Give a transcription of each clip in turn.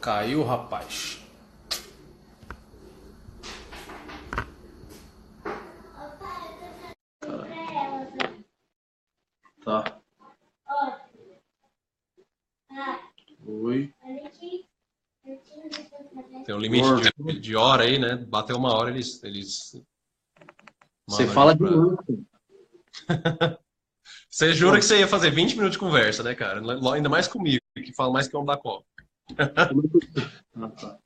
Caiu, rapaz. Tá. Oi. Tem um limite de hora aí, né? Bateu uma hora, eles Você mandam a fala gente pra... demais. Você jura que você ia fazer 20 minutos de conversa, né, cara? Ainda mais comigo, que fala mais que homem da Copa. Ah, tá.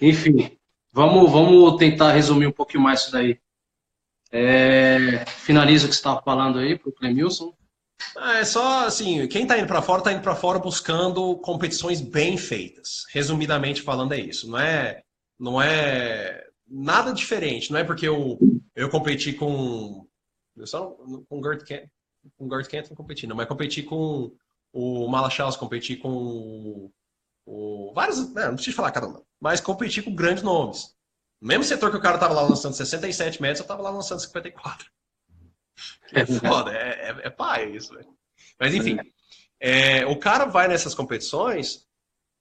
Enfim, vamos tentar resumir um pouquinho mais isso daí. Finaliza o que você estava falando aí pro Clemilson. É só assim, quem tá indo pra fora buscando competições bem feitas. Resumidamente falando é isso. Não é nada diferente. Não é porque eu competi com eu só com o Gert Kent não competi, não, mas competi com o Malachaus, competi com vários, não preciso falar cada um, mas competi com grandes nomes. No mesmo setor que o cara tava lá lançando 67 metros, eu tava lá lançando 54. É foda, é pai isso, velho. Mas enfim, o cara vai nessas competições,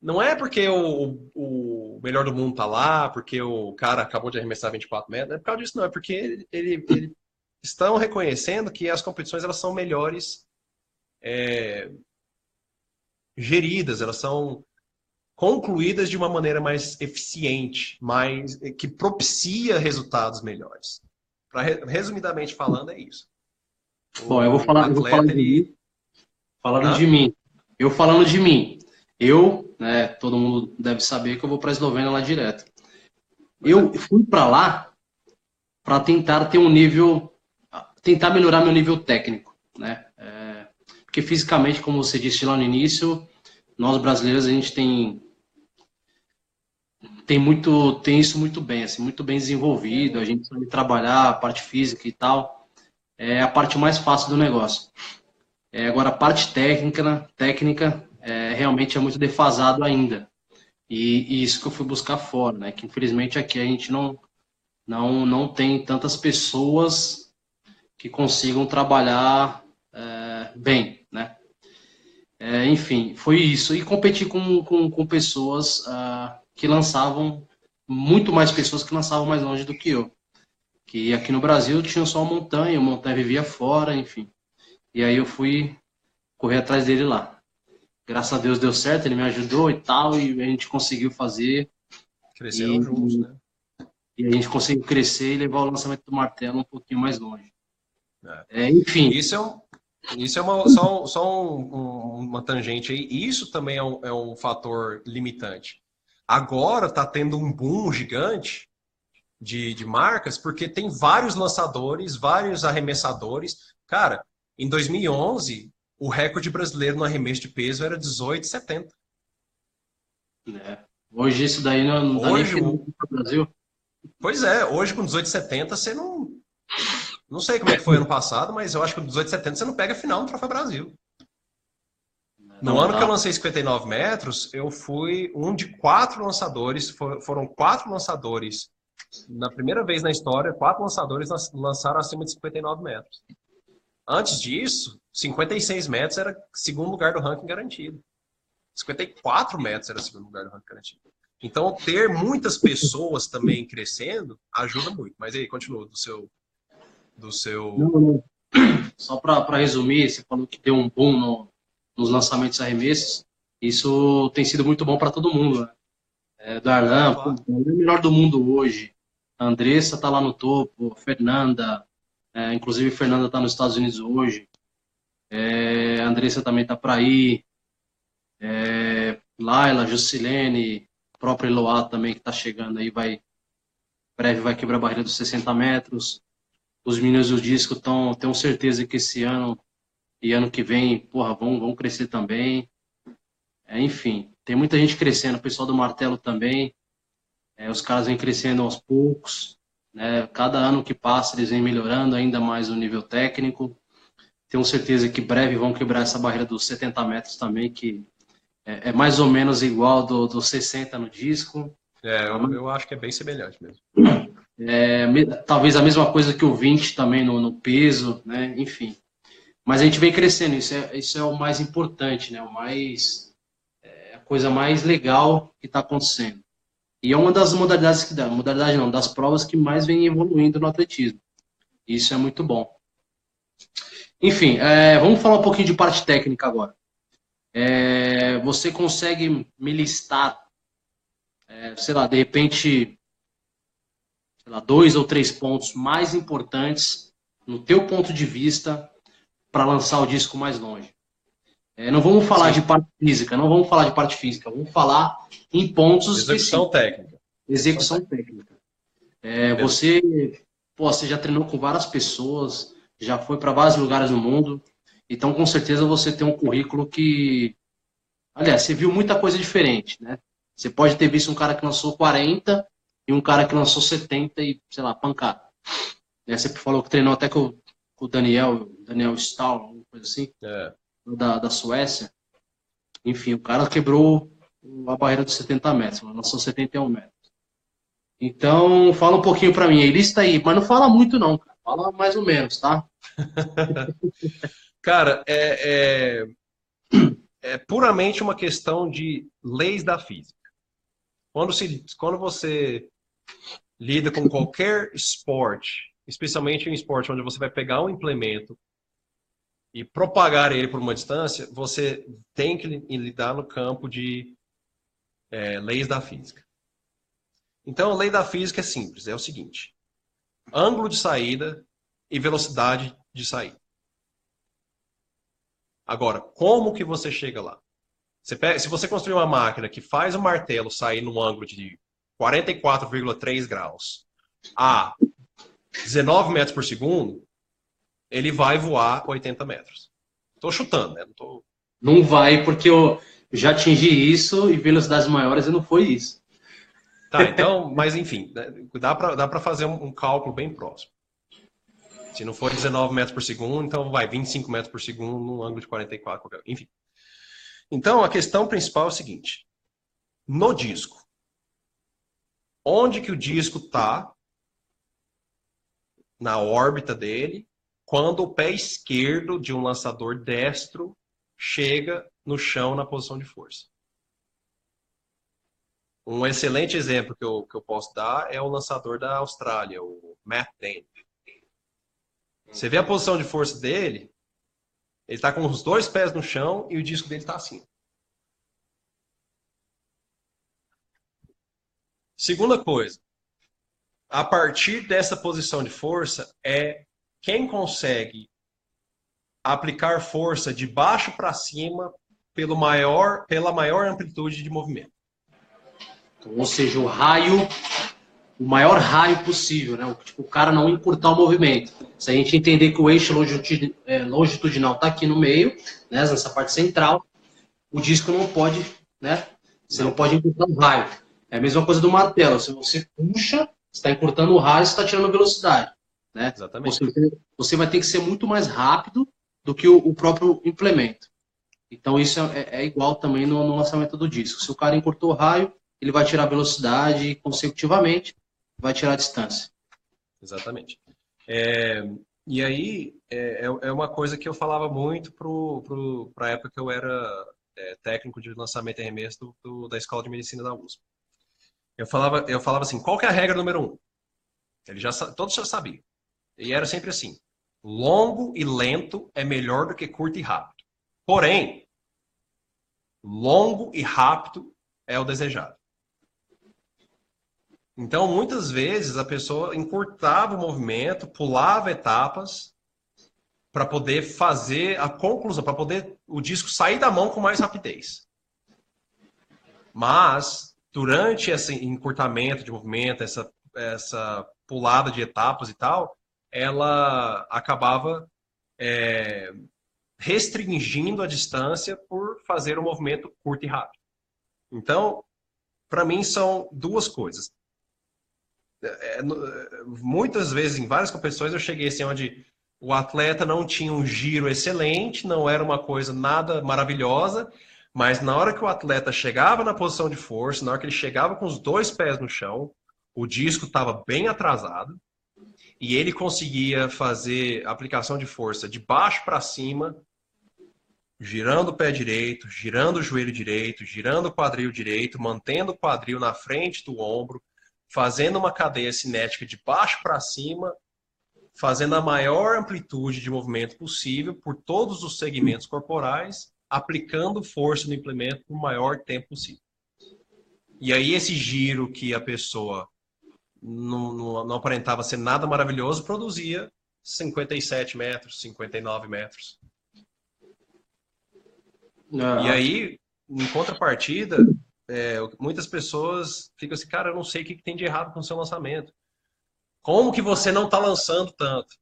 não é porque o melhor do mundo tá lá, porque o cara acabou de arremessar 24 metros, não é por causa disso, não. É porque ele estão reconhecendo que as competições elas são melhores geridas, elas são concluídas de uma maneira mais eficiente, mais que propicia resultados melhores. Resumidamente falando, é isso. Bom, eu vou O falar atleta, de mim. Falando de Hã? mim. Eu falando de mim. Eu, né, todo mundo deve saber que eu vou para a Eslovênia lá direto. Pois é. Eu fui para lá para tentar ter um nível, tentar melhorar meu nível técnico, né? Porque fisicamente, como você disse lá no início, nós brasileiros a gente tem isso muito bem, assim, muito bem desenvolvido, a gente sabe trabalhar a parte física e tal, é a parte mais fácil do negócio. Agora a parte técnica realmente é muito defasado ainda. E isso que eu fui buscar fora, né? Que infelizmente aqui a gente não tem tantas pessoas que consigam trabalhar bem, né? Enfim, foi isso. E competi com pessoas que lançavam, muito mais pessoas que lançavam mais longe do que eu. Que aqui no Brasil tinha só a montanha vivia fora, enfim. E aí eu fui correr atrás dele lá. Graças a Deus deu certo, ele me ajudou e tal, e a gente conseguiu fazer. Cresceram E, juntos, né? e a gente conseguiu crescer e levar o lançamento do martelo um pouquinho mais longe. É. Enfim, Isso é uma tangente aí. Isso também é um fator limitante. Agora está tendo um boom gigante de marcas, porque tem vários lançadores, vários arremessadores. Cara, em 2011, o recorde brasileiro no arremesso de peso era 18,70. né, hoje isso daí não dá nem Hoje, final para o Brasil. pois é, hoje com 18,70 você não. Não sei como é que foi ano passado, mas eu acho que com 18,70 você não pega a final no Troféu Brasil. No Não ano que eu dá. lancei 59 metros, eu fui um de 4 lançadores. Foram 4 lançadores. Na primeira vez na história, 4 lançadores lançaram acima de 59 metros. Antes disso, 56 metros era segundo lugar do ranking garantido. 54 metros era segundo lugar do ranking garantido. Então, ter muitas pessoas também crescendo ajuda muito. Mas aí, continua do Não, seu... não. Só para resumir, você falou que deu um boom nos lançamentos arremessos. Isso tem sido muito bom para todo mundo, né? Darlan, pô, Claro. é o melhor do mundo hoje. A Andressa tá lá no topo, Fernanda, inclusive Fernanda tá nos Estados Unidos hoje. A Andressa também tá para ir. Laila, Juscelene, própria Eloá também que tá chegando aí, breve vai quebrar a barreira dos 60 metros. Os meninos do disco tenho certeza que esse ano e ano que vem, porra, vão crescer também. Enfim, tem muita gente crescendo, o pessoal do martelo também. Os caras vêm crescendo aos poucos, né? Cada ano que passa eles vêm melhorando ainda mais o nível técnico. Tenho certeza que breve vão quebrar essa barreira dos 70 metros também, que é mais ou menos igual do 60 no disco. Eu acho que é bem semelhante mesmo. Talvez a mesma coisa que o 20 também no peso, né? Enfim. Mas a gente vem crescendo, isso é o mais importante, né? coisa mais legal que está acontecendo. E é uma das modalidades das provas que mais vem evoluindo no atletismo. Isso é muito bom. Enfim, vamos falar um pouquinho de parte técnica agora. Você consegue me listar, sei lá, de repente, sei lá, 2 ou 3 pontos mais importantes no teu ponto de vista para lançar o disco mais longe? Não vamos falar de parte física, vamos falar em pontos Execução específicos. técnica. Execução técnica. Você já treinou com várias pessoas, já foi para vários lugares no mundo, então com certeza você tem um currículo que... Aliás, você viu muita coisa diferente, né? Você pode ter visto um cara que lançou 40 e um cara que lançou 70 e, sei lá, pancada. Você falou que treinou até com o Daniel Stahl, alguma coisa assim, da Suécia. Enfim, o cara quebrou a barreira dos 70 metros, lançou 71 metros. Então, fala um pouquinho para mim aí, lista aí, mas não fala muito não, cara. Fala mais ou menos, tá? Cara, é puramente uma questão de leis da física. Quando você lida com qualquer esporte, especialmente um esporte onde você vai pegar um implemento e propagar ele por uma distância, você tem que lidar no campo de leis da física. Então, a lei da física é simples, é o seguinte: ângulo de saída e velocidade de saída. Agora, como que você chega lá? Se você construir uma máquina que faz o martelo sair num ângulo de 44,3 graus a 19 metros por segundo, ele vai voar 80 metros. Estou chutando, né? Não vai, porque eu já atingi isso e velocidades maiores e não foi isso. Tá, então, mas enfim, dá para fazer um cálculo bem próximo. Se não for 19 metros por segundo, então vai 25 metros por segundo num ângulo de 44, enfim. Então, a questão principal é o seguinte: no disco, onde que o disco está na órbita dele quando o pé esquerdo de um lançador destro chega no chão na posição de força? Um excelente exemplo que eu posso dar é o lançador da Austrália, o Matt Dane. Você vê a posição de força dele, ele está com os 2 pés no chão e o disco dele está assim. Segunda coisa, a partir dessa posição de força quem consegue aplicar força de baixo para cima pela maior amplitude de movimento. Ou seja, o maior raio possível, né? Tipo, o cara não encurtar o movimento. Se a gente entender que o eixo longitudinal está aqui no meio, né, nessa parte central, o disco não pode, né? Você não pode encurtar o raio. É a mesma coisa do martelo. Se você puxa, você está encurtando o raio, você está tirando velocidade, né? Exatamente. Você vai ter que ser muito mais rápido do que o próprio implemento. Então isso é igual também no lançamento do disco. Se o cara encurtou o raio, ele vai tirar velocidade e, consecutivamente, vai tirar a distância. Exatamente. E aí, é uma coisa que eu falava muito para a época que eu era técnico de lançamento e arremesso da Escola de Medicina da USP. Eu falava assim, qual que é a regra número 1? Todos já sabiam. E era sempre assim: longo e lento é melhor do que curto e rápido. Porém, longo e rápido é o desejado. Então, muitas vezes, a pessoa encurtava o movimento, pulava etapas para poder fazer a conclusão, para poder o disco sair da mão com mais rapidez. Mas, durante esse encurtamento de movimento, essa pulada de etapas e tal, ela acabava restringindo a distância por fazer o movimento curto e rápido. Então, para mim, são duas coisas. Muitas vezes, em várias competições, eu cheguei assim, onde o atleta não tinha um giro excelente, não era uma coisa nada maravilhosa, mas na hora que o atleta chegava na posição de força, na hora que ele chegava com os 2 pés no chão, o disco estava bem atrasado e ele conseguia fazer aplicação de força de baixo para cima girando o pé direito, girando o joelho direito, girando o quadril direito, mantendo o quadril na frente do ombro, fazendo uma cadeia cinética de baixo para cima, fazendo a maior amplitude de movimento possível por todos os segmentos corporais, aplicando força no implemento por maior tempo possível. E aí esse giro que a pessoa não aparentava ser nada maravilhoso, produzia 57 metros, 59 metros. E aí, em contrapartida, muitas pessoas ficam assim, cara, eu não sei o que tem de errado com o seu lançamento. Como que você não está lançando tanto?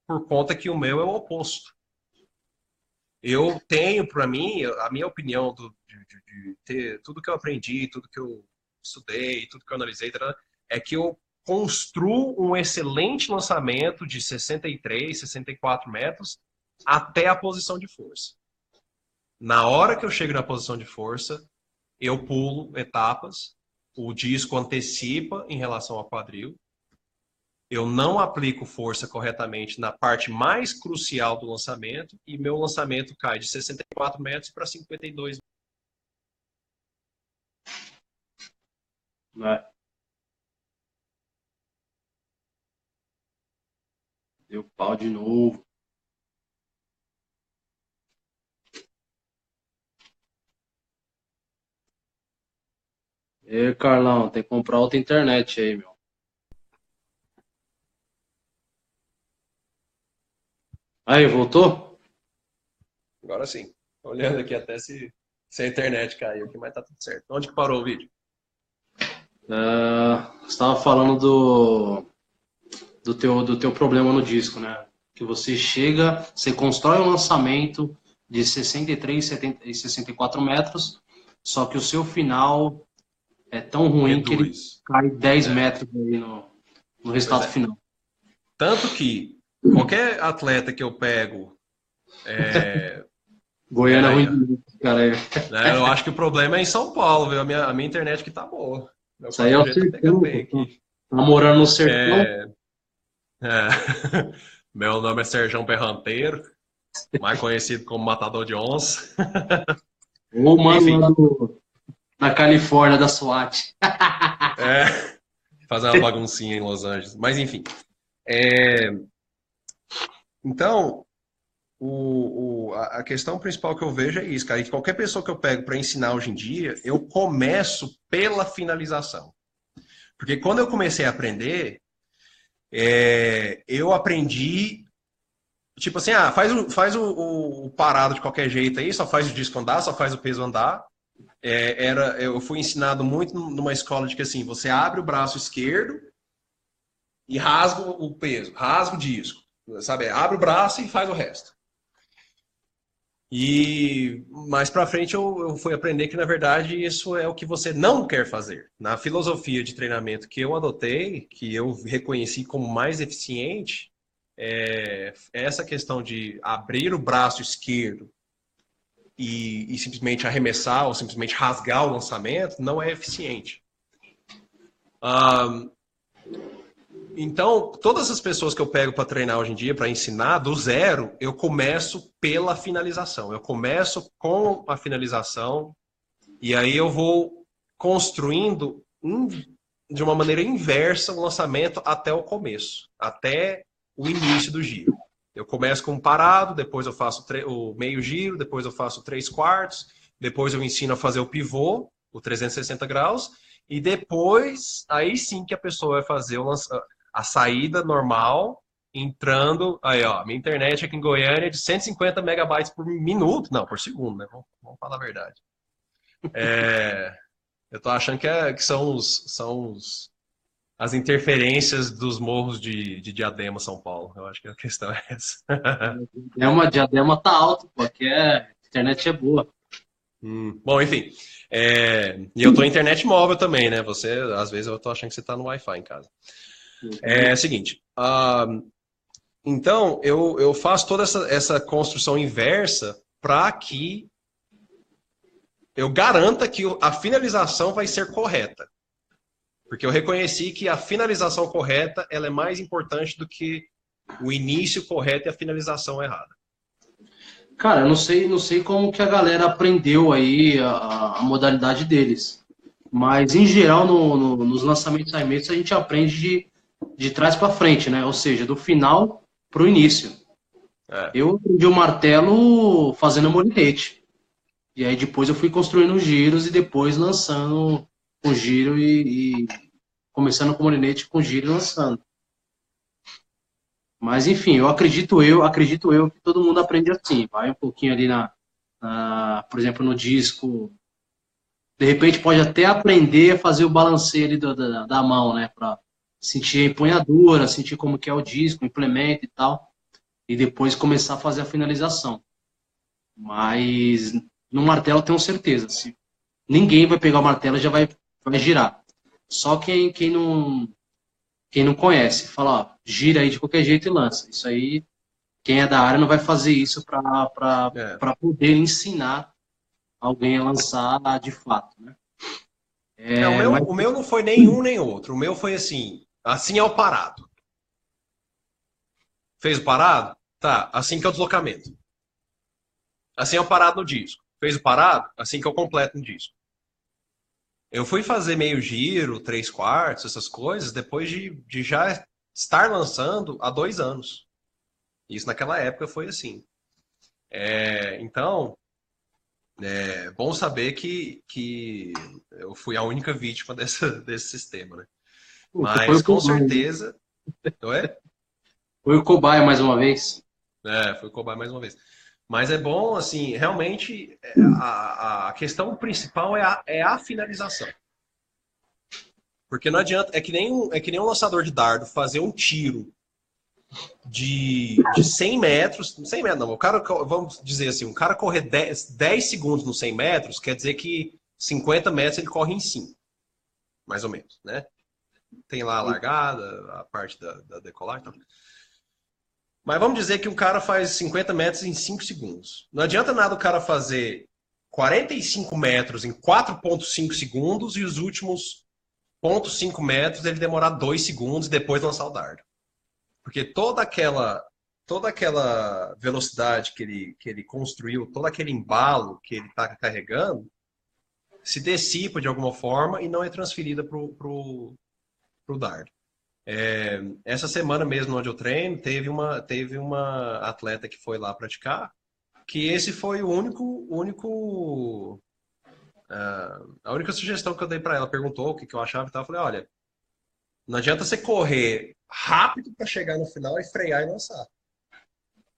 Por conta que o meu é o oposto. Eu tenho, para mim, a minha opinião de ter tudo que eu aprendi, tudo que eu estudei, tudo que eu analisei, é que eu construo um excelente lançamento de 63, 64 metros até a posição de força. Na hora que eu chego na posição de força, eu pulo etapas, o disco antecipa em relação ao quadril, eu não aplico força corretamente na parte mais crucial do lançamento e meu lançamento cai de 64 metros para 52 metros. Deu pau de novo. E Carlão, tem que comprar outra internet aí, meu. Aí, voltou? Agora sim. Olhando aqui até se a internet caiu aqui, mas tá tudo certo. Onde que parou o vídeo? Você estava falando do teu problema no disco, né? Que você chega, você constrói um lançamento de 63, 70 e 64 metros, só que o seu final é tão ruim que ele cai 10 metros aí no resultado final. Tanto que qualquer atleta que eu pego... Goiânia é ruim, cara. Eu acho que o problema é em São Paulo, viu? A minha internet aqui tá boa. Isso aí é o sertão. Tá morando no sertão? Meu nome é Serjão Berranteiro, mais conhecido como Matador de Onça. Ou mano na Califórnia, da SWAT. Fazer uma baguncinha em Los Angeles. Mas enfim. Então, a questão principal que eu vejo é isso, cara. Que qualquer pessoa que eu pego para ensinar hoje em dia, eu começo pela finalização. Porque quando eu comecei a aprender, eu aprendi, tipo assim, faz o parado de qualquer jeito aí, só faz o disco andar, só faz o peso andar. Eu fui ensinado muito numa escola de que assim, você abre o braço esquerdo e rasga o peso, rasga o disco, sabe? Abre o braço e faz o resto. E mais pra frente eu fui aprender que, na verdade, isso é o que você não quer fazer. Na filosofia de treinamento que eu adotei, que eu reconheci como mais eficiente, essa questão de abrir o braço esquerdo e simplesmente arremessar ou simplesmente rasgar o lançamento não é eficiente. Então, todas as pessoas que eu pego para treinar hoje em dia, para ensinar, do zero, eu começo pela finalização. Eu começo com a finalização e aí eu vou construindo de uma maneira inversa o lançamento até o começo, até o início do giro. Eu começo com um parado, depois eu faço o meio giro, depois eu faço 3/4, depois eu ensino a fazer o pivô, o 360 graus, e depois, aí sim que a pessoa vai fazer a saída normal, entrando... Aí, ó, minha internet aqui em Goiânia é de 150 megabytes por minuto. Não, por segundo, né? Vamos falar a verdade. Eu tô achando que são as interferências dos morros de Diadema, São Paulo. Eu acho que a questão é essa. Diadema tá alto, pô. Aqui a internet é boa. Bom, enfim. E eu tô em internet móvel também, né? Às vezes eu tô achando que você tá no Wi-Fi em casa. É o seguinte. Então, eu faço toda essa construção inversa para que eu garanta que a finalização vai ser correta. Porque eu reconheci que a finalização correta ela é mais importante do que o início correto e a finalização errada. Cara, eu não sei como que a galera aprendeu aí a modalidade deles. Mas, em geral, nos lançamentos e arremessos, a gente aprende de trás para frente, né? Ou seja, do final para o início. É. Eu aprendi o martelo fazendo molinete. E aí depois eu fui construindo os giros e depois lançando o giro e começando com o molinete com giro e lançando. Mas enfim, eu acredito eu que todo mundo aprende assim. Vai um pouquinho ali por exemplo, no disco. De repente pode até aprender a fazer o balanceio ali da mão, né? Para sentir a empunhadura, sentir como que é o disco, o implemento e tal. E depois começar a fazer a finalização. Mas no martelo eu tenho certeza. Se ninguém vai pegar o martelo e já vai girar. Só quem não conhece, fala, ó, gira aí de qualquer jeito e lança. Isso aí, quem é da área não vai fazer isso É. para poder ensinar alguém a lançar de fato, né? Mas O meu não foi nenhum nem outro. O meu foi assim é o parado. Fez o parado? Tá, assim que é o deslocamento. Assim é o parado no disco. Fez o parado? Assim que eu completo no disco. Eu fui fazer meio giro, 3/4, essas coisas, depois de já estar lançando há 2 anos. Isso naquela época foi assim. Então, é bom saber que eu fui a única vítima desse sistema, né? você foi Mas o com cobaia, né? certeza. Não é? Foi o cobaia mais uma vez. Foi cobaia mais uma vez. Mas é bom, assim, realmente a questão principal é a finalização. Porque não adianta, é que nem um lançador de dardo fazer um tiro de 100 metros, 100 metros não, o cara, vamos dizer assim, um cara correr 10 segundos nos 100 metros, quer dizer que 50 metros ele corre em 5, mais ou menos, né? Tem lá a largada, a parte da decolagem e tal. Mas vamos dizer que um cara faz 50 metros em 5 segundos. Não adianta nada o cara fazer 45 metros em 4,5 segundos e os últimos 0,5 metros ele demorar 2 segundos e depois lançar o dardo. Porque toda aquela velocidade que ele construiu, todo aquele embalo que ele está carregando, se dissipa de alguma forma e não é transferida para o dardo. Essa semana mesmo onde eu treino, teve uma atleta que foi lá praticar, que esse foi a única sugestão que eu dei para ela. Perguntou o que eu achava e tal. Eu falei, olha, não adianta você correr rápido para chegar no final e frear e lançar.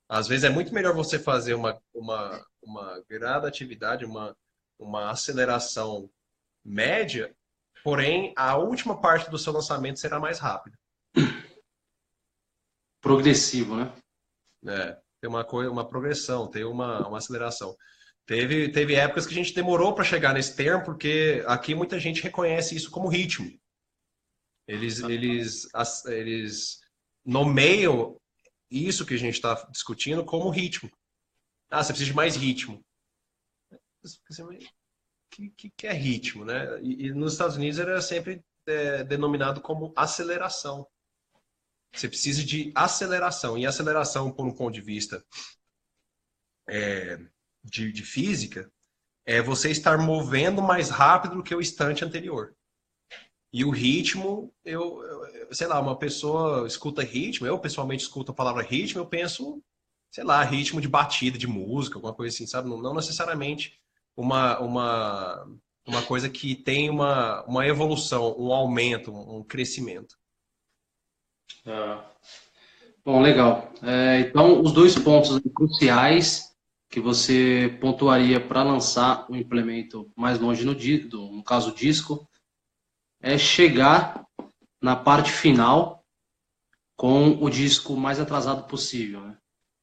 Às vezes é muito melhor você fazer uma gradatividade, uma aceleração média, porém a última parte do seu lançamento será mais rápida. Progressivo, né? Ter uma progressão, ter uma aceleração. Teve épocas que a gente demorou para chegar nesse termo, porque aqui muita gente reconhece isso como ritmo. Eles nomeiam isso que a gente está discutindo como ritmo. Ah, você precisa de mais ritmo. O que é ritmo, né? E nos Estados Unidos era sempre denominado como aceleração. Você precisa de aceleração. E aceleração, por um ponto de vista de física, é você estar movendo mais rápido do que o instante anterior. E o ritmo, sei lá, uma pessoa escuta ritmo, eu pessoalmente escuto a palavra ritmo, eu penso, sei lá, ritmo de batida, de música, alguma coisa assim, sabe? Não necessariamente uma coisa que tem uma evolução, um aumento, um crescimento. Bom, legal. Então, os dois pontos cruciais que você pontuaria para lançar o implemento mais longe no caso disco, é chegar na parte final com o disco mais atrasado possível, né?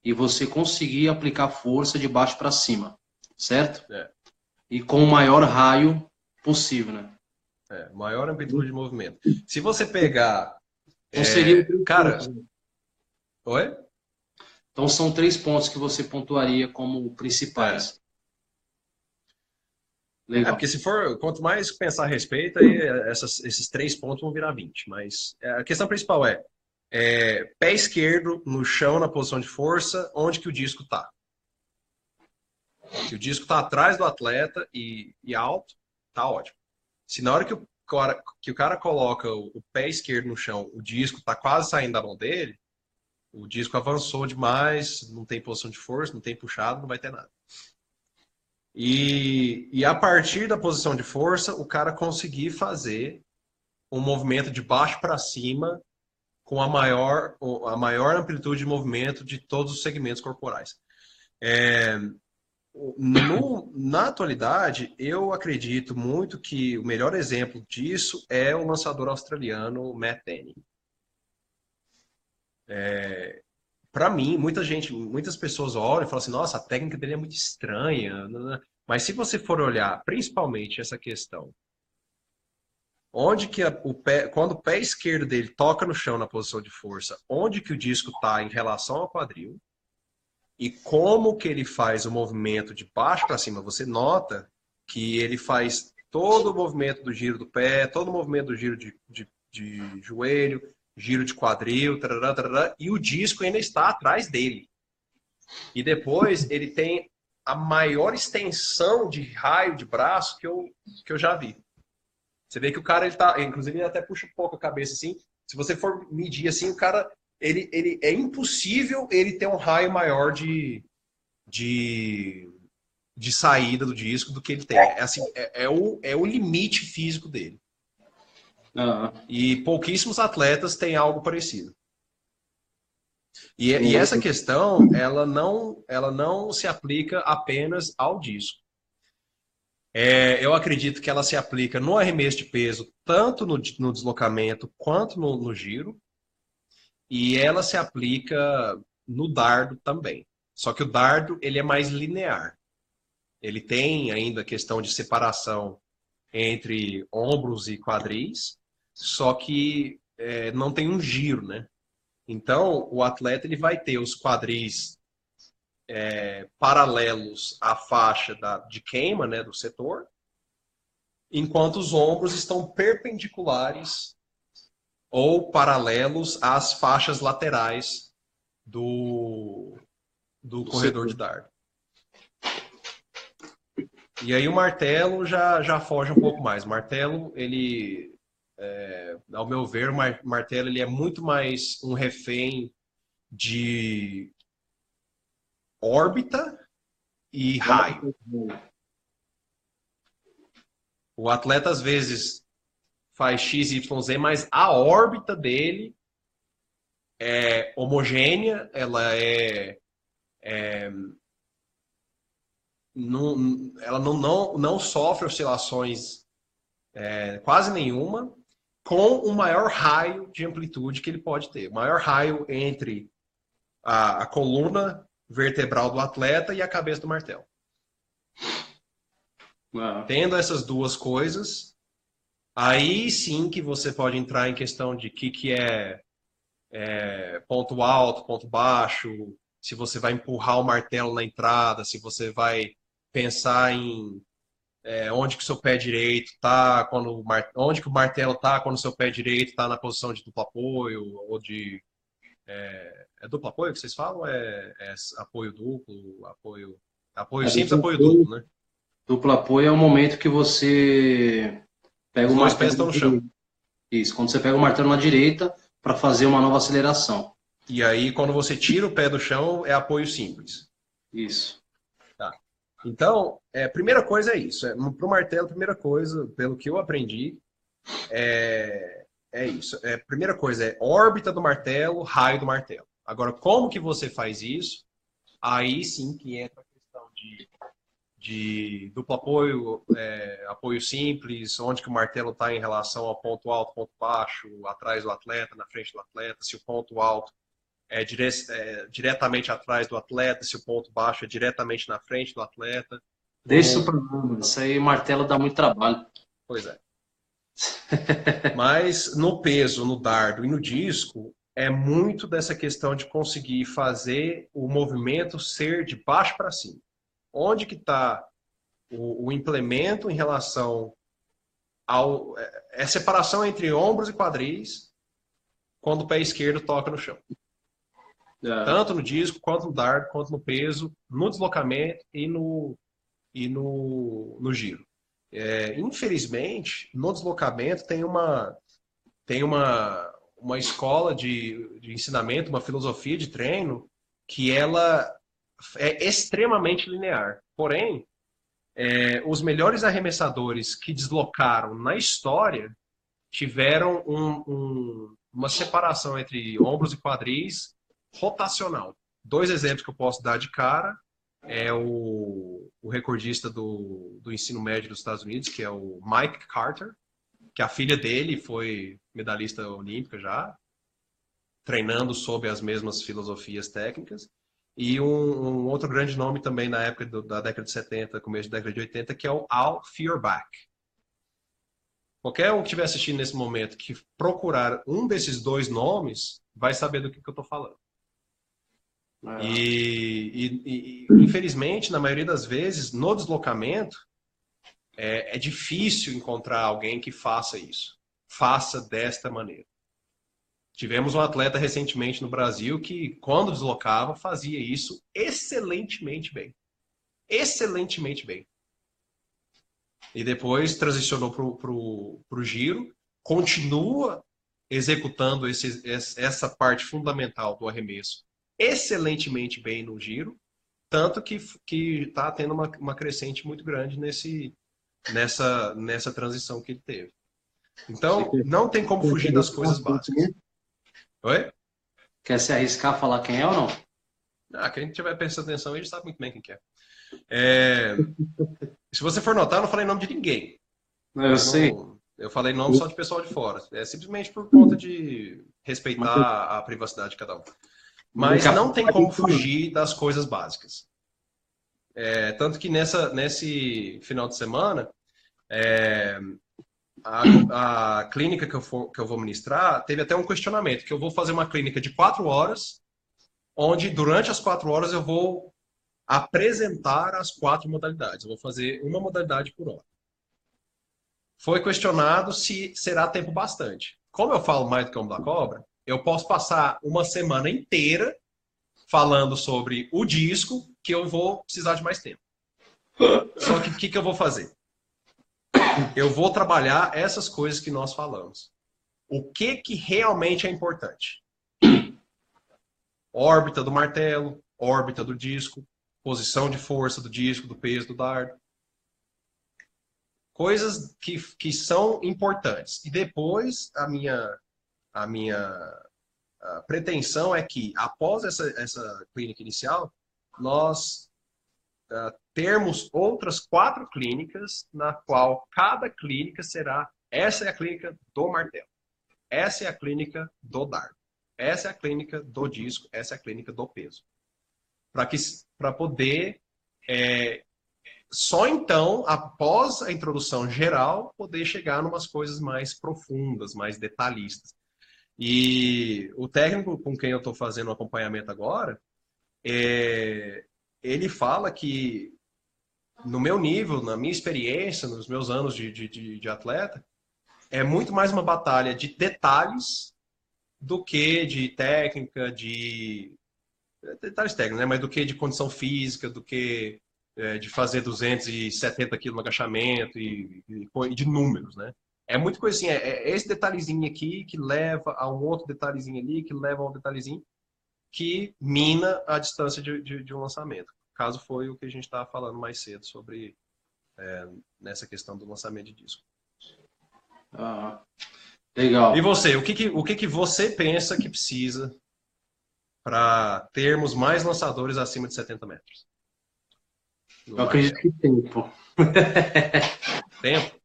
E você conseguir aplicar força de baixo para cima, certo? E com o maior raio possível, né? Maior amplitude de movimento. Se você pegar... Então seria cara... Oi? Então são 3 pontos que você pontuaria como principais. Legal. Porque se for, quanto mais pensar a respeito, aí esses 3 pontos vão virar 20. Mas a questão principal é pé esquerdo no chão, na posição de força, onde que o disco está. Se o disco está atrás do atleta e alto, tá ótimo. Se na hora que o cara coloca o pé esquerdo no chão, o disco está quase saindo da mão dele, o disco avançou demais, não tem posição de força, não tem puxado, não vai ter nada. E a partir da posição de força, o cara conseguir fazer um movimento de baixo para cima com a maior amplitude de movimento de todos os segmentos corporais. Na atualidade, eu acredito muito que o melhor exemplo disso é o lançador australiano Matt Denny. Para mim, muitas pessoas olham e falam assim, nossa, a técnica dele é muito estranha. Mas se você for olhar, principalmente essa questão, onde que quando o pé esquerdo dele toca no chão na posição de força, onde que o disco está em relação ao quadril, e como que ele faz o movimento de baixo para cima, você nota que ele faz todo o movimento do giro do pé, todo o movimento do giro de joelho, giro de quadril, tarará, tarará, e o disco ainda está atrás dele. E depois ele tem a maior extensão de raio de braço que eu já vi. Você vê que o cara, inclusive ele até puxa um pouco a cabeça assim, se você for medir assim, o cara, ele é impossível ele ter um raio maior de saída do disco do que ele tem. É o limite físico dele. Uhum. E pouquíssimos atletas têm algo parecido. E essa questão, ela não se aplica apenas ao disco. Eu acredito que ela se aplica no arremesso de peso, tanto no deslocamento quanto no giro. E ela se aplica no dardo também. Só que o dardo, ele é mais linear. Ele tem ainda a questão de separação entre ombros e quadris, só que não tem um giro, né? Então, o atleta ele vai ter os quadris paralelos à faixa de queima, né, do setor, enquanto os ombros estão perpendiculares ou paralelos às faixas laterais do corredor de dardo. E aí o martelo já foge um pouco mais. O martelo, ele, ao meu ver, o martelo ele é muito mais um refém de órbita e raio. O atleta, às vezes, faz X, Y, Z, mas a órbita dele é homogênea, ela não sofre oscilações quase nenhuma, com o maior raio de amplitude que ele pode ter. O maior raio entre a coluna vertebral do atleta e a cabeça do martelo. Tendo essas duas coisas, aí sim que você pode entrar em questão de que é ponto alto, ponto baixo, se você vai empurrar o martelo na entrada, se você vai pensar em onde que o seu pé direito está, onde que o martelo está quando o seu pé direito está na posição de duplo apoio, ou de... É duplo apoio que vocês falam? É apoio duplo, apoio simples, apoio duplo, né? Duplo apoio é o momento que você pega o martelo. Pés estão no chão. Isso, quando você pega o martelo na direita para fazer uma nova aceleração. E aí, quando você tira o pé do chão, é apoio simples. Isso. Tá. Então, a primeira coisa é isso. Para o martelo, a primeira coisa, pelo que eu aprendi, é isso. A primeira coisa é órbita do martelo, raio do martelo. Agora, como que você faz isso? Aí sim que entra a questão de duplo apoio, apoio simples, onde que o martelo está em relação ao ponto alto, ponto baixo, atrás do atleta, na frente do atleta, se o ponto alto é diretamente atrás do atleta, se o ponto baixo é diretamente na frente do atleta. Deixa isso pra mim, isso aí martelo dá muito trabalho. Pois é. Mas no peso, no dardo e no disco, é muito dessa questão de conseguir fazer o movimento ser de baixo para cima. Onde que está o implemento em relação ao... separação entre ombros e quadris quando o pé esquerdo toca no chão. Tanto no disco, quanto no dardo, quanto no peso, no deslocamento e no e no giro. Infelizmente, no deslocamento tem uma escola de ensinamento, uma filosofia de treino que ela é extremamente linear. Porém, os melhores arremessadores que deslocaram na história tiveram uma separação entre ombros e quadris rotacional. 2 exemplos que eu posso dar de cara é o recordista do ensino médio dos Estados Unidos, que é o Mike Carter, que a filha dele foi medalhista olímpica já, treinando sob as mesmas filosofias técnicas. E um outro grande nome também na época da década de 70, começo da década de 80, que é o Al Feuerbach. Qualquer um que estiver assistindo nesse momento que procurar um desses 2 nomes vai saber do que eu estou falando. E infelizmente, na maioria das vezes, no deslocamento, é difícil encontrar alguém que faça isso. Faça desta maneira. Tivemos um atleta recentemente no Brasil que, quando deslocava, fazia isso excelentemente bem. Excelentemente bem. E depois transicionou para o giro, continua executando essa parte fundamental do arremesso excelentemente bem no giro, tanto que está tendo uma crescente muito grande nessa transição que ele teve. Então, não tem como fugir das coisas básicas. Oi? Quer se arriscar a falar quem é ou não? Quem estiver prestando atenção, ele sabe muito bem quem é. Se você for notar, eu não falei nome de ninguém. Eu sei. Eu falei nome só de pessoal de fora. É simplesmente por conta de respeitar a privacidade de cada um. Mas não tem como fugir das coisas básicas. Tanto que nesse final de semana, a clínica que eu vou ministrar teve até um questionamento, que eu vou fazer uma clínica de 4 horas, onde durante as 4 horas eu vou apresentar as 4 modalidades. Eu vou fazer uma modalidade por hora. Foi questionado se será tempo bastante. Como eu falo mais do que o da cobra, eu posso passar uma semana inteira falando sobre o disco, que eu vou precisar de mais tempo. Só que o que eu vou fazer? Eu vou trabalhar essas coisas que nós falamos. O que realmente é importante? Órbita do martelo, órbita do disco, posição de força do disco, do peso do dardo. Coisas que são importantes. E depois a minha pretensão é que, após essa clínica inicial, nós termos outras 4 clínicas, na qual cada clínica será: essa é a clínica do martelo, essa é a clínica do dardo, essa é a clínica do disco, essa é a clínica do peso. Para poder, só então, após a introdução geral, poder chegar em umas coisas mais profundas, mais detalhistas. E o técnico com quem eu estou fazendo o acompanhamento agora, ele fala que, no meu nível, na minha experiência, nos meus anos de atleta, é muito mais uma batalha de detalhes do que de técnica, detalhes técnicos, né? Mas do que de condição física, do que de fazer 270 quilos no agachamento e de números, né? É muito coisa assim, esse detalhezinho aqui que leva a um outro detalhezinho ali, que leva a um detalhezinho que mina a distância de um lançamento. Caso foi o que a gente estava falando mais cedo sobre nessa questão do lançamento de disco. Legal. E você, o que você pensa que precisa para termos mais lançadores acima de 70 metros? Eu acredito que tempo. Tempo?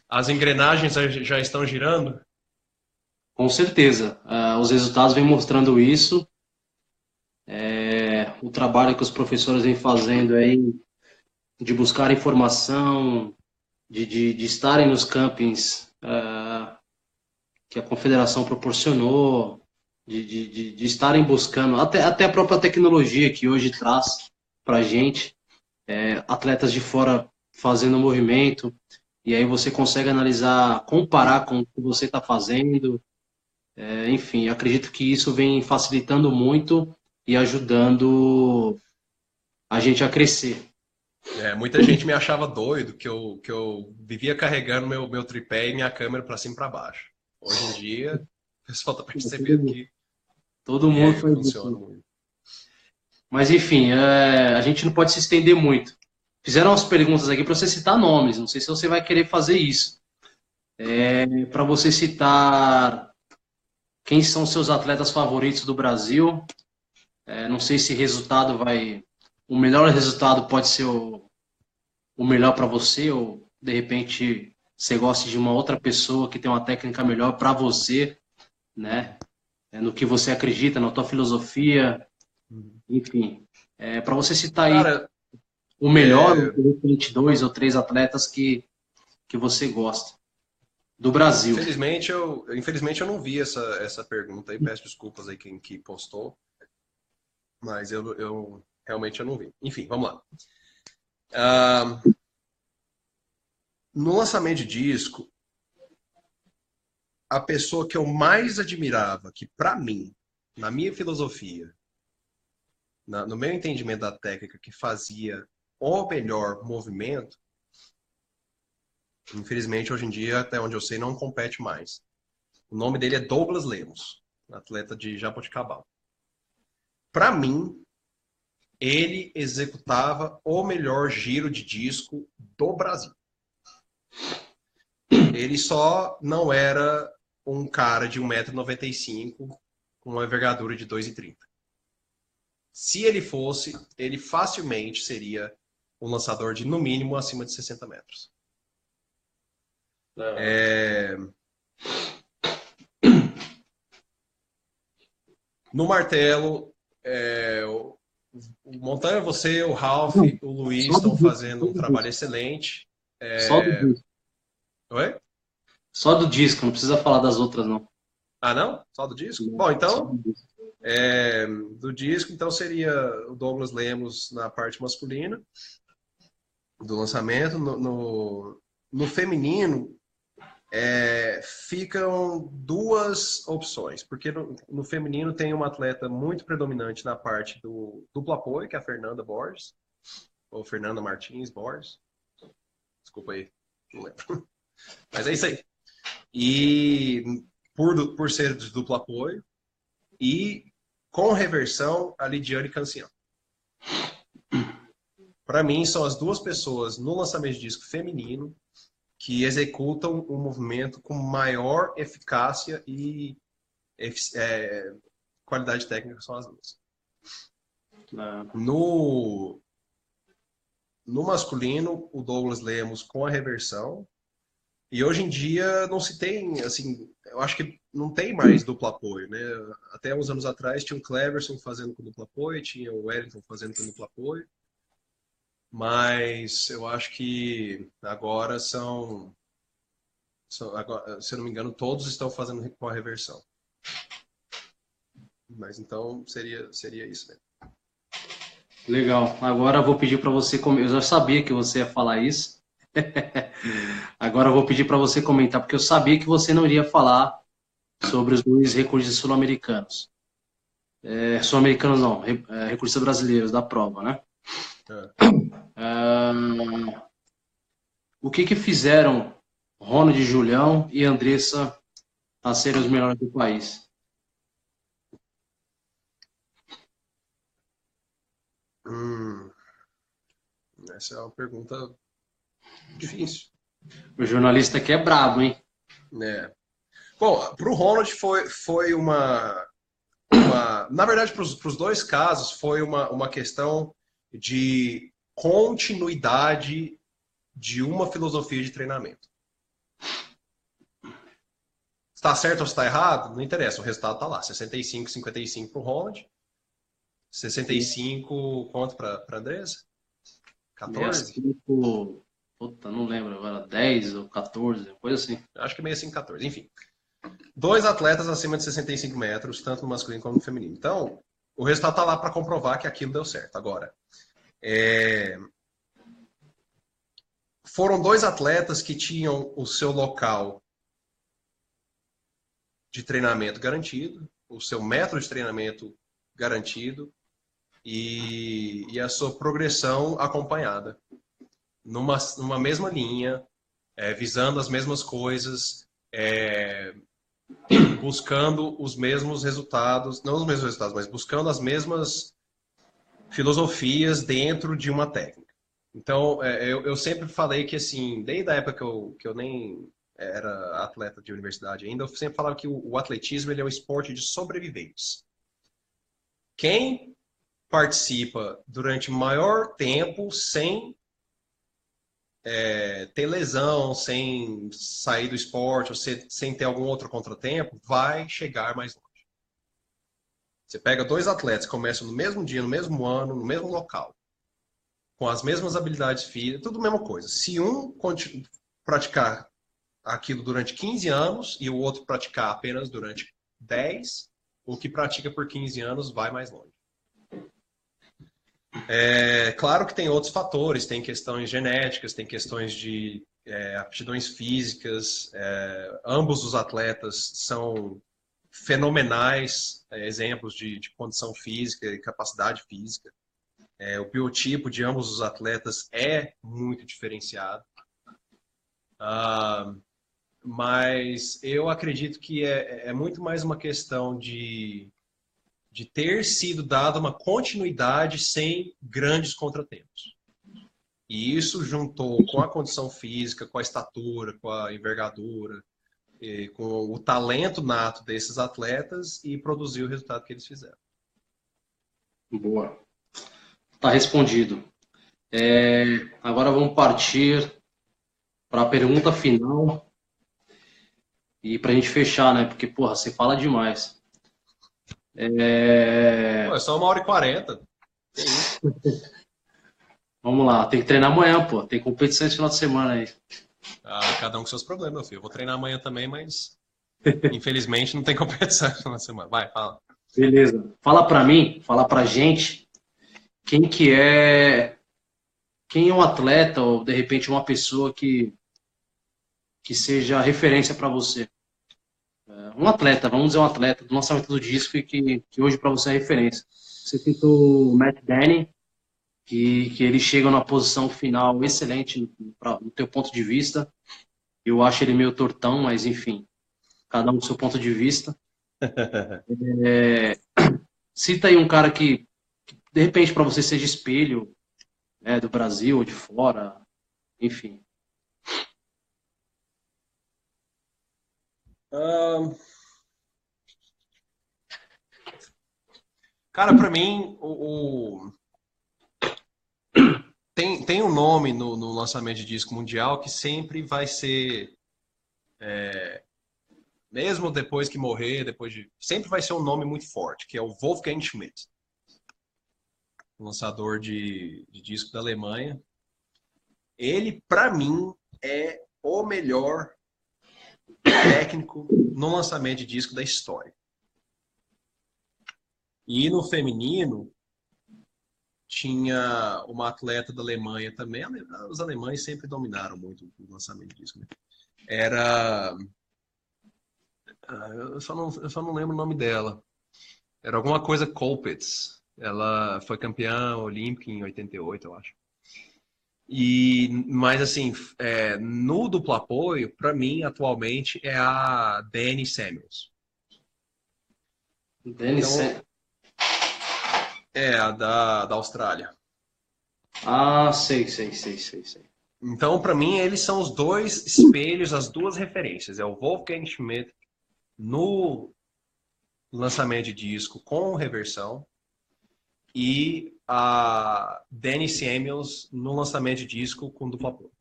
As engrenagens já estão girando? Com certeza. Os resultados vêm mostrando isso. O trabalho que os professores vêm fazendo aí, de buscar informação, de estarem nos campings que a confederação proporcionou, de estarem buscando, até a própria tecnologia que hoje traz para a gente, atletas de fora fazendo movimento, e aí você consegue analisar, comparar com o que você está fazendo. Enfim, acredito que isso vem facilitando muito e ajudando a gente a crescer. Muita gente me achava doido que eu vivia carregando meu tripé e minha câmera para cima e para baixo. Hoje em dia, o pessoal tá percebendo que Todo mundo faz funciona isso. muito. Mas enfim, a gente não pode se estender muito. Fizeram umas perguntas aqui para você citar nomes. Não sei se você vai querer fazer isso. Para você citar quem são seus atletas favoritos do Brasil. Não sei se resultado vai. O melhor resultado pode ser o melhor para você, ou de repente você gosta de uma outra pessoa que tem uma técnica melhor para você, né? No que você acredita, na tua filosofia, enfim. Para você citar aí Cara, o melhor, ou de repente 2 ou 3 atletas que você gosta do Brasil. infelizmente eu não vi essa pergunta aí, peço desculpas aí quem que postou, mas eu realmente eu não vi. Enfim, vamos lá. No lançamento de disco, a pessoa que eu mais admirava, que pra mim, na minha filosofia, no meu entendimento da técnica, que fazia o melhor movimento, infelizmente hoje em dia, até onde eu sei, não compete mais. O nome dele é Douglas Lemos, atleta de Jaboticabal. Para mim, ele executava o melhor giro de disco do Brasil. Ele só não era um cara de 1,95 m com uma envergadura de 2,30 m. Se ele fosse, ele facilmente seria um lançador de, no mínimo, acima de 60 metros. No martelo, o Montanha, você, o Ralph, o Luiz estão fazendo um trabalho excelente. Só do disco. Oi? Só do disco, não precisa falar das outras, não. Ah, não? Só do disco? Não, Bom, só então, do disco. do disco, então seria o Douglas Lemos na parte masculina do lançamento. No feminino, ficam duas opções, porque no feminino tem uma atleta muito predominante na parte do duplo apoio, que é a Fernanda Borges, ou Fernanda Martins Borges. Desculpa aí, não lembro. Mas é isso aí. E por ser de duplo apoio, e com reversão, a Lidiane Cancian. Para mim, são as duas pessoas no lançamento de disco feminino que executam o movimento com maior eficácia e qualidade técnica, são as duas. No masculino, o Douglas Lemos com a reversão. E hoje em dia não se tem, assim, eu acho que não tem mais duplo apoio, né? Até uns anos atrás tinha o Cleverson fazendo com duplo apoio, tinha o Wellington fazendo com duplo apoio. Mas eu acho que agora agora, se eu não me engano, todos estão fazendo com a reversão. Mas então seria isso, né? Legal. Agora eu vou pedir para você. Eu já sabia que você ia falar isso. Agora eu vou pedir para você comentar, porque eu sabia que você não iria falar sobre os 2 recursos sul-americanos. Sul-americanos não, recursos brasileiros da prova, né? O que fizeram Ronald Julião e Andressa a serem os melhores do país? Essa é uma pergunta difícil. O jornalista aqui é brabo, hein? Bom, para o Ronald foi uma... Na verdade, para os 2 casos, foi uma questão de continuidade de uma filosofia de treinamento. Está certo ou está errado? Não interessa, o resultado está lá. 65-55 para o Ronald. 65 quanto para a Andressa? 14? 65, puta, não lembro agora, 10 ou 14, coisa assim. Acho que 65-14, enfim. 2 atletas acima de 65 metros, tanto no masculino como no feminino. Então, o resultado está lá para comprovar que aquilo deu certo. Agora, foram 2 atletas que tinham o seu local de treinamento garantido, o seu método de treinamento garantido e a sua progressão acompanhada. numa mesma linha, visando as mesmas coisas, buscando os mesmos resultados, não os mesmos resultados, mas buscando as mesmas filosofias dentro de uma técnica. Então, eu sempre falei que, assim, desde a época que eu nem era atleta de universidade ainda, eu sempre falava que o atletismo ele é um esporte de sobreviventes. Quem participa durante maior tempo sem ter lesão, sem sair do esporte, ou sem ter algum outro contratempo, vai chegar mais longe. Você pega dois atletas que começam no mesmo dia, no mesmo ano, no mesmo local, com as mesmas habilidades físicas, tudo a mesma coisa. Se um praticar aquilo durante 15 anos e o outro praticar apenas durante 10, o que pratica por 15 anos vai mais longe. Claro que tem outros fatores, tem questões genéticas, tem questões de aptidões físicas. Ambos os atletas são fenomenais exemplos de condição física e capacidade física. O biotipo de ambos os atletas é muito diferenciado. Mas eu acredito que é muito mais uma questão de ter sido dada uma continuidade sem grandes contratempos. E isso juntou com a condição física, com a estatura, com a envergadura, com o talento nato desses atletas e produziu o resultado que eles fizeram. Boa. Tá respondido. Agora vamos partir para a pergunta final e para a gente fechar, né? Porque, porra, você fala demais. Pô, é só 1h40. Vamos lá, tem que treinar amanhã, pô. Tem competição esse final de semana aí. Cada um com seus problemas, meu filho. Eu vou treinar amanhã também, mas infelizmente não tem competição esse final de semana. Vai, fala. Beleza. Fala pra mim, fala pra gente, quem é um atleta ou de repente uma pessoa que seja referência pra você. Um atleta, vamos dizer um atleta do lançamento do disco e que hoje pra você é referência. Você citou o Matt Denny, que ele chega numa posição final excelente no teu ponto de vista. Eu acho ele meio tortão, mas enfim, cada um com seu ponto de vista. Cita aí um cara que de repente para você seja espelho, do Brasil ou de fora, enfim. Cara, para mim, tem um nome no lançamento de disco mundial que sempre vai ser, mesmo depois que morrer, sempre vai ser um nome muito forte, que é o Wolfgang Schmidt, lançador de disco da Alemanha. Ele, para mim, é o melhor técnico no lançamento de disco da história. E no feminino, tinha uma atleta da Alemanha também. Os alemães sempre dominaram muito o lançamento de disco. Né? Eu só não lembro o nome dela. Era alguma coisa Colpitts. Ela foi campeã olímpica em 88, eu acho. Mas assim, no duplo apoio, para mim, atualmente, é a Dani Samuels. Dani Samuels. A da Austrália. Ah, sei. Então, para mim, eles são os dois espelhos, as duas referências. É o Wolfgang Schmidt no lançamento de disco com reversão e a Dani Samuels no lançamento de disco com duplo apoio.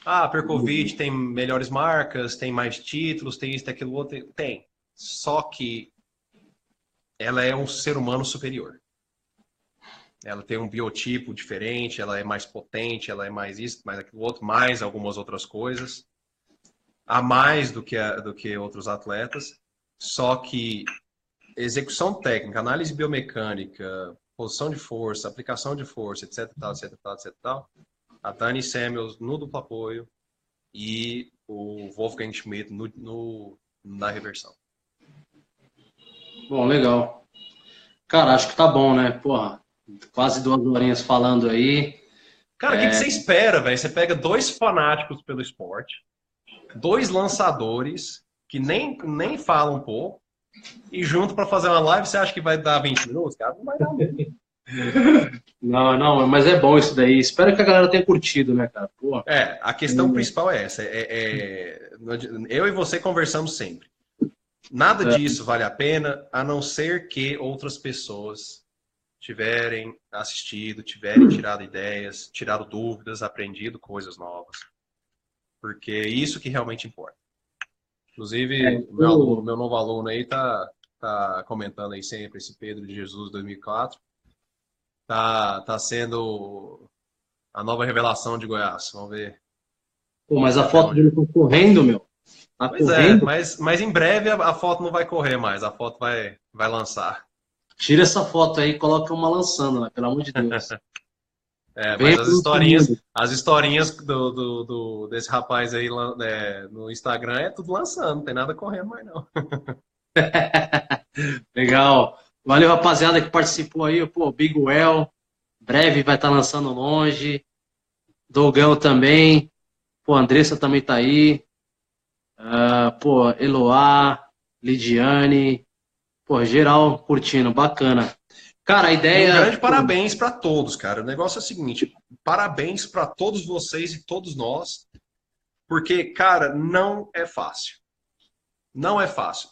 A Perkovic tem melhores marcas, tem mais títulos, tem isso, tem aquilo outro. Tem. Só que ela é um ser humano superior. Ela tem um biotipo diferente, ela é mais potente, ela é mais isso, mais aquilo outro, mais algumas outras coisas. A mais do que outros atletas. Só que execução técnica, análise biomecânica, posição de força, aplicação de força, etc, tal, a Dani Samuels no duplo apoio e o Wolfgang Schmidt na reversão. Bom, legal. Cara, acho que tá bom, né? Porra, quase 2 horinhas falando aí. Cara, o que você espera, velho? Você pega 2 fanáticos pelo esporte, 2 lançadores que nem falam um pouco, e junto para fazer uma live, você acha que vai dar 20 minutos? Cara, não vai dar mesmo. Não, mas é bom isso daí. Espero que a galera tenha curtido, né, cara? Pô. A questão principal é essa. Eu e você conversamos sempre. Nada disso vale a pena, a não ser que outras pessoas tiverem assistido, tiverem tirado ideias, tirado dúvidas, aprendido coisas novas. Porque é isso que realmente importa. Inclusive, o meu novo aluno aí tá comentando aí sempre, esse Pedro de Jesus 2004. Tá sendo a nova revelação de Goiás. Vamos ver. Pô, mas a foto dele tá correndo, meu. Tá Pois correndo. mas em breve a foto não vai correr mais, a foto vai lançar. Tira essa foto aí e coloca uma lançando, né? Pelo amor de Deus. Mas as historinhas desse rapaz aí no Instagram é tudo lançando, não tem nada correndo mais não. Legal. Valeu, rapaziada, que participou aí. Pô, Big Well, breve vai estar lançando longe. Dogão também. Pô, Andressa também tá aí. Pô, Eloá, Lidiane. Pô, geral curtindo, bacana. Cara, a ideia... Um grande parabéns para todos, cara. O negócio é o seguinte, parabéns para todos vocês e todos nós, porque, cara, não é fácil. Não é fácil.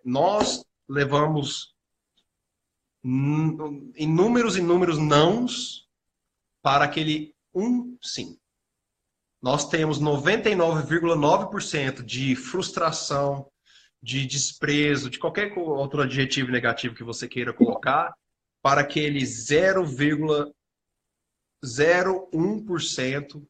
Nós levamos inúmeros nãos para aquele sim. Nós temos 99,9% de frustração, de desprezo, de qualquer outro adjetivo negativo que você queira colocar, para aquele 0,01%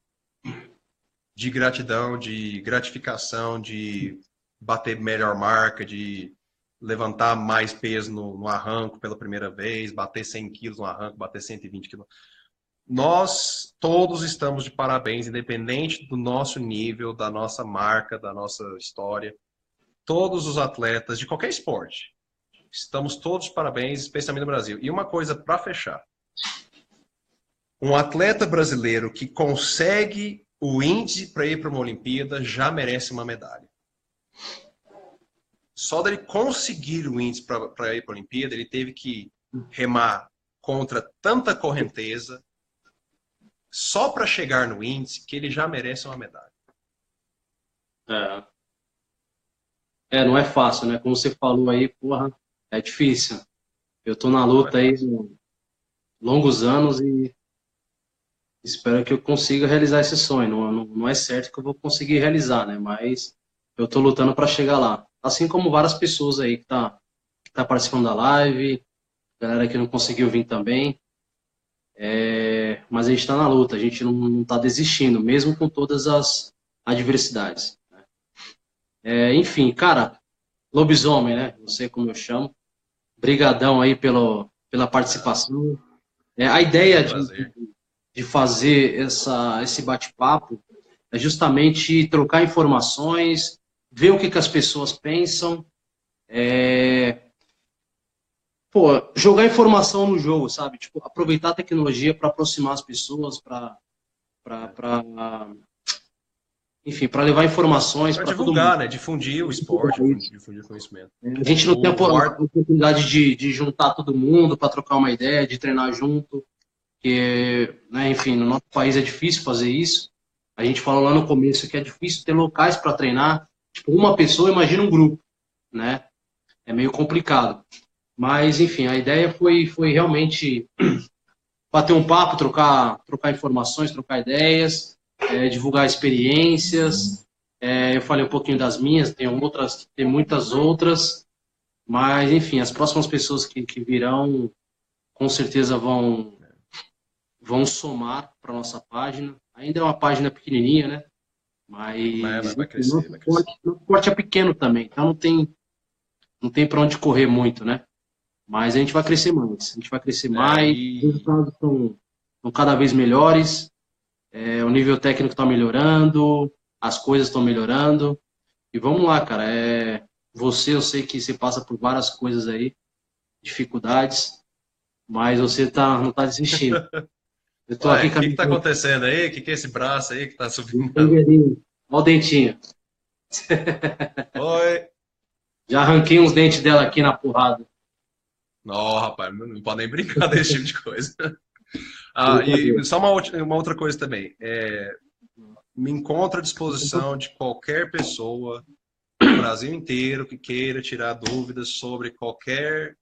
de gratidão, de gratificação, de bater melhor marca, de levantar mais peso no arranco pela primeira vez, bater 100 quilos no arranco, bater 120 quilos. Nós todos estamos de parabéns, independente do nosso nível, da nossa marca, da nossa história. Todos os atletas de qualquer esporte. Estamos todos de parabéns, especialmente no Brasil. E uma coisa para fechar. Um atleta brasileiro que consegue o índice para ir para uma Olimpíada já merece uma medalha. Só dele conseguir o índice para ir para a Olimpíada, ele teve que remar contra tanta correnteza só para chegar no índice que ele já merece uma medalha. Não é fácil, né? Como você falou aí, porra, é difícil. Eu tô na luta aí há longos anos e espero que eu consiga realizar esse sonho. Não é certo que eu vou conseguir realizar, né? Mas eu tô lutando para chegar lá. Assim como várias pessoas aí que tá participando da live, galera que não conseguiu vir também. Mas a gente tá na luta, a gente não tá desistindo, mesmo com todas as adversidades. Enfim, cara, lobisomem, né? Não sei como eu chamo. Brigadão aí pela participação. A ideia de fazer esse bate-papo é justamente trocar informações, ver o que as pessoas pensam, jogar informação no jogo, sabe? Tipo, aproveitar a tecnologia para aproximar as pessoas, enfim, para levar informações para para divulgar, né? Difundir o esporte, difundir o conhecimento. A gente não tem a oportunidade de juntar todo mundo para trocar uma ideia, de treinar junto, porque, né, enfim, no nosso país é difícil fazer isso. A gente falou lá no começo que é difícil ter locais para treinar. Tipo, uma pessoa, imagina um grupo, né? É meio complicado. Mas, enfim, a ideia foi realmente bater um papo, trocar informações, trocar ideias, divulgar experiências. Eu falei um pouquinho das minhas, tem muitas outras, mas, enfim, as próximas pessoas que virão, com certeza vão somar para nossa página. Ainda é uma página pequenininha, né? Mas vai crescer, o esporte é pequeno também, então não tem para onde correr muito, né? Mas a gente vai crescer mais. Os resultados estão cada vez melhores, o nível técnico está melhorando, as coisas estão melhorando. E vamos lá, cara. Eu sei que você passa por várias coisas aí, dificuldades, mas você não está desistindo. Eu tô Uai, aqui o com a que que tá minha... acontecendo aí? O que que é esse braço aí que tá subindo? Olha o dentinho. Oi. Já arranquei uns dentes dela aqui na porrada. Não, rapaz, não pode nem brincar desse tipo de coisa. Ah, e Brincadeira. só uma outra coisa também. Me encontro à disposição de qualquer pessoa no Brasil inteiro que queira tirar dúvidas sobre qualquer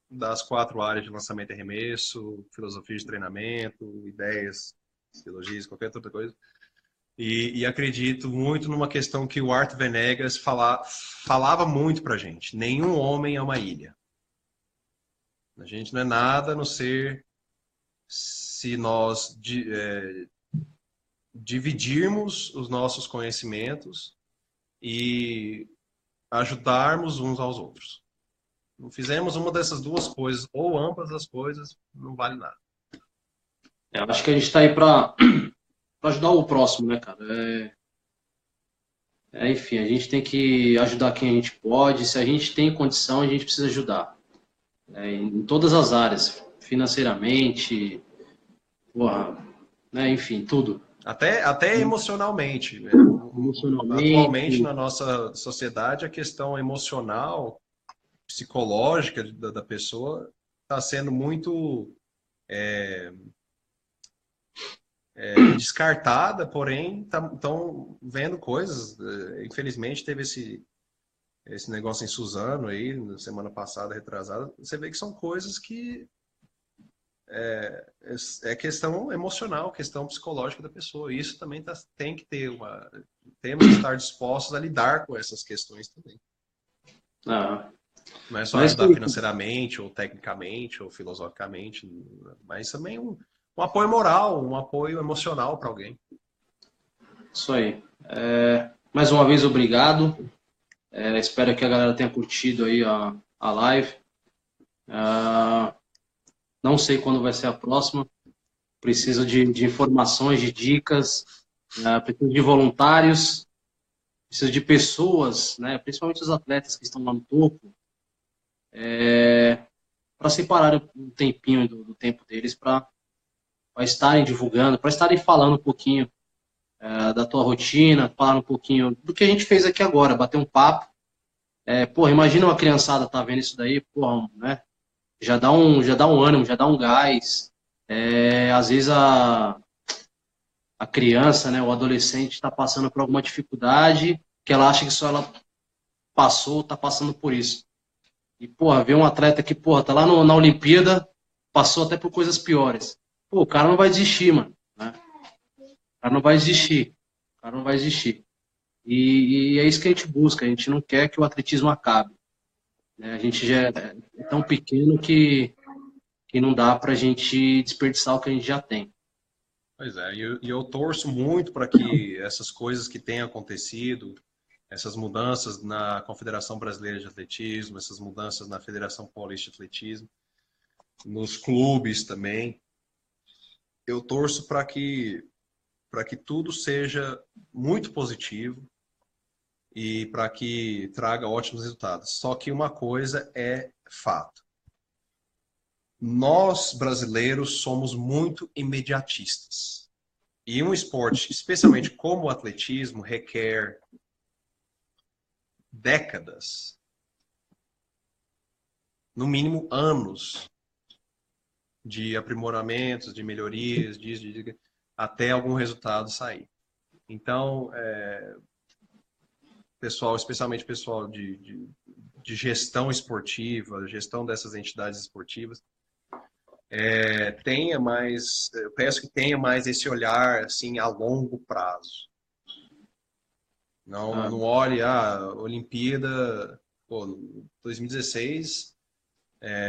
das 4 áreas de lançamento e arremesso, filosofia de treinamento, ideias, teologias, qualquer outra coisa. E acredito muito numa questão que o Art Venegas falava muito pra gente. Nenhum homem é uma ilha. A gente não é nada a não ser se nós dividirmos os nossos conhecimentos e ajudarmos uns aos outros. Não fizemos uma dessas duas coisas, ou ambas as coisas, não vale nada. Eu acho que a gente tá aí pra ajudar o próximo, né, cara? Enfim, a gente tem que ajudar quem a gente pode. Se a gente tem condição, a gente precisa ajudar. Em todas as áreas, financeiramente, porra, né, enfim, tudo. Até emocionalmente, né? Atualmente, Emocionalmente, na nossa sociedade, a questão emocional, psicológica da pessoa está sendo muito descartada, porém estão vendo coisas. Infelizmente, teve esse negócio em Suzano aí, na semana passada, retrasada. Você vê que são coisas que é questão emocional, questão psicológica da pessoa. Isso também tem que ter temos que estar dispostos a lidar com essas questões também. ah, Não é só mas ajudar financeiramente, ou tecnicamente, ou filosoficamente, mas também um apoio moral, um apoio emocional para alguém. isso aí. Mais uma vez, obrigado. Espero que a galera tenha curtido aí a live. Não sei quando vai ser a próxima. Preciso de informações, de dicas. Preciso de voluntários. Preciso de pessoas, né, principalmente os atletas que estão lá no topo, para separar um tempinho do tempo deles para estarem divulgando, para estarem falando um pouquinho da tua rotina, falar um pouquinho do que a gente fez aqui agora, bater um papo. Porra, imagina uma criançada tá vendo isso daí, porra, né? Já dá um ânimo, já dá um gás. Às vezes a criança, né, o adolescente está passando por alguma dificuldade que ela acha que só ela passou, tá passando por isso. E, porra, ver um atleta que, porra, tá lá na Olimpíada, passou até por coisas piores. Pô, o cara não vai desistir, mano. Né? O cara não vai desistir. O cara não vai desistir. E é isso que a gente busca. A gente não quer que o atletismo acabe. Né? A gente já é tão pequeno que não dá pra gente desperdiçar o que a gente já tem. Pois é, e eu torço muito para que essas coisas que têm acontecido, essas mudanças na Confederação Brasileira de Atletismo, essas mudanças na Federação Paulista de Atletismo, nos clubes também, eu torço para que tudo seja muito positivo e para que traga ótimos resultados. Só que uma coisa é fato. Nós, brasileiros, somos muito imediatistas. E um esporte, especialmente como o atletismo, requer décadas, no mínimo anos, de aprimoramentos, de melhorias, até algum resultado sair. Então, pessoal, especialmente pessoal de gestão esportiva, gestão dessas entidades esportivas, eu peço que tenha mais esse olhar assim a longo prazo. Não olhe a Olimpíada, pô, 2016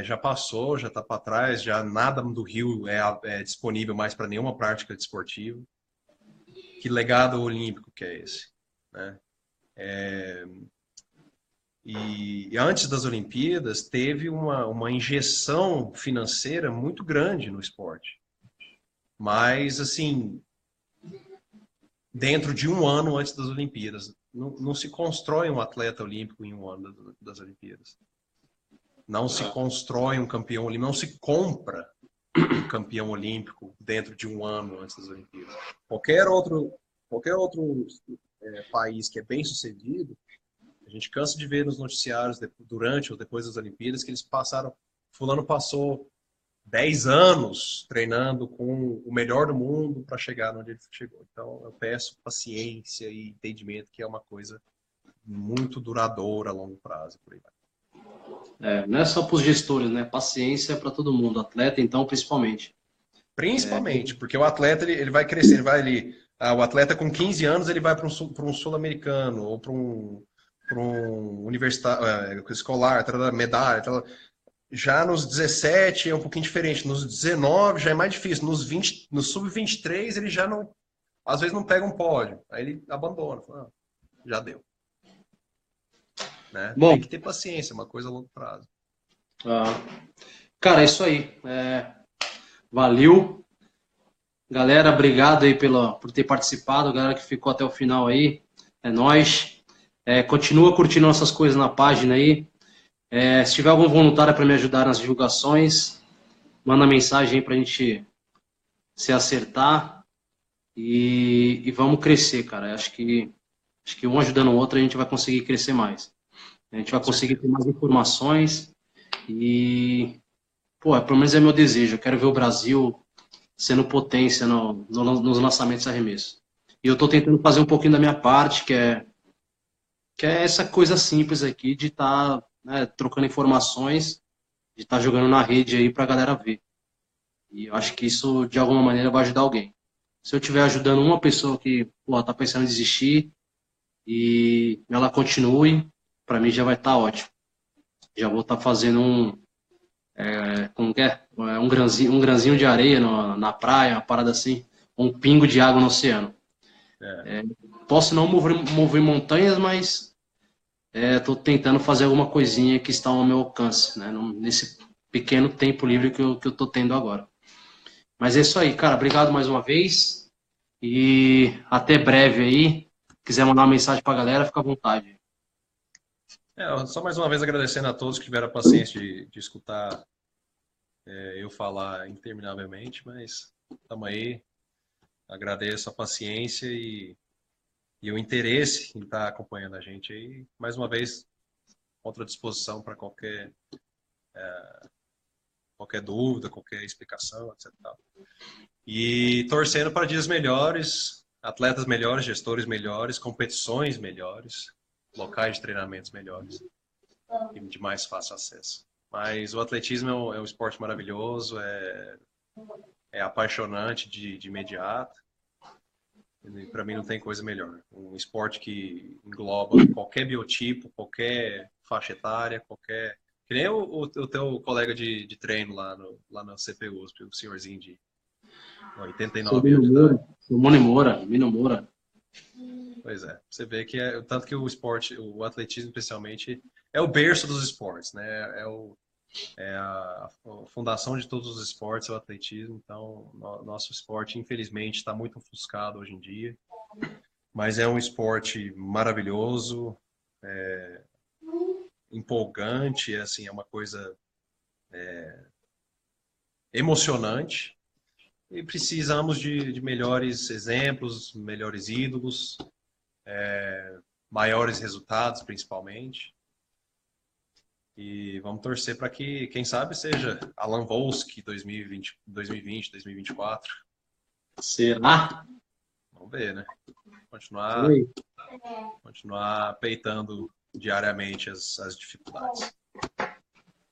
já passou, já está para trás, já nada do Rio é disponível mais para nenhuma prática desportiva. Que legado olímpico que é esse, né? E antes das Olimpíadas teve uma injeção financeira muito grande no esporte. Mas, assim, dentro de um ano antes das Olimpíadas. Não se constrói um atleta olímpico em um ano das Olimpíadas. Não se constrói um campeão olímpico, não se compra um campeão olímpico dentro de um ano antes das Olimpíadas. Qualquer outro país que é bem sucedido, a gente cansa de ver nos noticiários durante ou depois das Olimpíadas que fulano passou 10 anos treinando com o melhor do mundo para chegar onde ele chegou. Então, eu peço paciência e entendimento, que é uma coisa muito duradoura a longo prazo. Por aí vai. Não é só para os gestores, né? Paciência é para todo mundo, atleta, então, principalmente. Principalmente, porque o atleta ele vai crescer, ele vai ali. O atleta com 15 anos ele vai para um sul-americano ou para um universitário, escolar, medalha. Já nos 17 é um pouquinho diferente. Nos 19 já é mais difícil. Nos 20, no sub-23 ele já não, às vezes não pega um pódio. Aí ele abandona. Fala, já deu. Né? Bom, tem que ter paciência, é uma coisa a longo prazo. Cara, é isso aí. Valeu. Galera, obrigado aí por ter participado. Galera que ficou até o final aí. É nóis. Continua curtindo nossas coisas na página aí. Se tiver algum voluntário para me ajudar nas divulgações, manda mensagem aí para a gente se acertar e vamos crescer, cara. Acho que um ajudando o outro a gente vai conseguir crescer mais. A gente vai conseguir ter mais informações e, pelo menos é meu desejo. Eu quero ver o Brasil sendo potência nos lançamentos arremessos. E eu estou tentando fazer um pouquinho da minha parte, que é essa coisa simples aqui de estar trocando informações, de estar jogando na rede aí para a galera ver. E eu acho que isso, de alguma maneira, vai ajudar alguém. Se eu estiver ajudando uma pessoa que está pensando em desistir e ela continue, para mim já vai estar ótimo. Já vou estar fazendo um grãozinho de areia na praia, uma parada assim, um pingo de água no oceano. Posso não mover montanhas, mas estou tentando fazer alguma coisinha que está ao meu alcance, né? Nesse pequeno tempo livre que eu estou tendo agora. Mas é isso aí, cara. Obrigado mais uma vez e até breve aí. Quiser mandar uma mensagem para a galera, fica à vontade. Só mais uma vez agradecendo a todos que tiveram a paciência de escutar eu falar interminavelmente, mas estamos aí. Agradeço a paciência e o interesse em estar acompanhando a gente aí. Mais uma vez, contra disposição para qualquer dúvida, qualquer explicação, etc. E torcendo para dias melhores, atletas melhores, gestores melhores, competições melhores, locais de treinamentos melhores e de mais fácil acesso. Mas o atletismo é um esporte maravilhoso, é apaixonante de imediato. Para mim não tem coisa melhor. Um esporte que engloba qualquer biotipo, qualquer faixa etária, qualquer... Que nem o teu colega de treino lá na CPU, o senhorzinho de 89 anos de idade. Mino Moura. Pois é. Você vê que tanto que o esporte, o atletismo especialmente, é o berço dos esportes, né? É a fundação de todos os esportes, é o atletismo. Então, nosso esporte, infelizmente, está muito ofuscado hoje em dia. Mas é um esporte maravilhoso, empolgante, assim, é uma coisa emocionante. E precisamos de melhores exemplos, melhores ídolos, maiores resultados, principalmente. E vamos torcer para que, quem sabe, seja Alan Volsky 2020, 2024. Será? Vamos ver, né? Continuar peitando diariamente as dificuldades.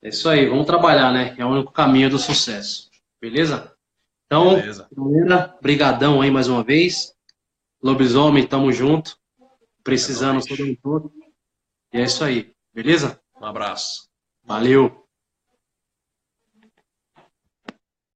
É isso aí, vamos trabalhar, né? É o único caminho do sucesso. Beleza? Então, galera, brigadão aí mais uma vez. Lobisomem, tamo junto. Precisando todo mundo. E é isso aí, beleza? Um abraço. Valeu.